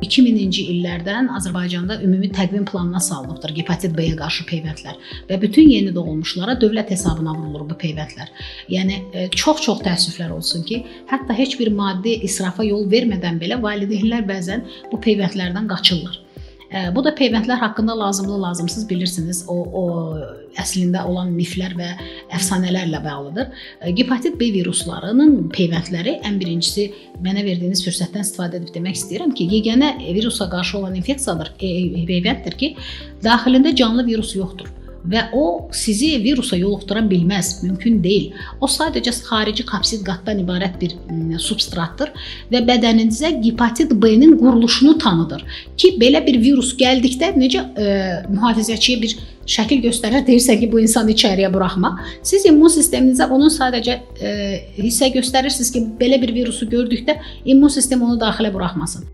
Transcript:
2000-ci illərdən Azərbaycanda ümumi təqvim planına salınıbdır hepatit B-yə qarşı peyvəndlər və bütün yeni doğulmuşlara dövlət hesabına vurulur bu peyvəndlər. Yəni çox təəssüflər olsun ki, hətta heç bir maddi israfa yol vermədən belə valideynlər bəzən bu peyvəndlərdən qaçırlar. Bu da peyvəndlər haqqında lazımsız bilirsiniz, o əslində olan miflər və əfsanələrlə bağlıdır. Hepatit B viruslarının peyvəndləri ən birincisi mənə verdiyiniz fürsətdən istifadə edib demək istəyirəm ki, yeganə virusa qarşı olan infeksiyadır, peyvənddir ki, daxilində canlı virus yoxdur. Və o sizi virusa yoluxdura bilməz, mümkün deyil. O sadəcə xarici kapsid qatdan ibarət bir substratdır və bədəninizə hepatit B-nin quruluşunu tanıdır ki, belə bir virus gəldikdə necə mühafizəçiyə bir şəkil göstərər, deyirsə ki, bu insanı içəriyə buraxma. Siz immun sisteminizə onun sadəcə hissə göstərirsiniz ki, belə bir virusu gördükdə immun sistemi onu daxilə buraxmasın.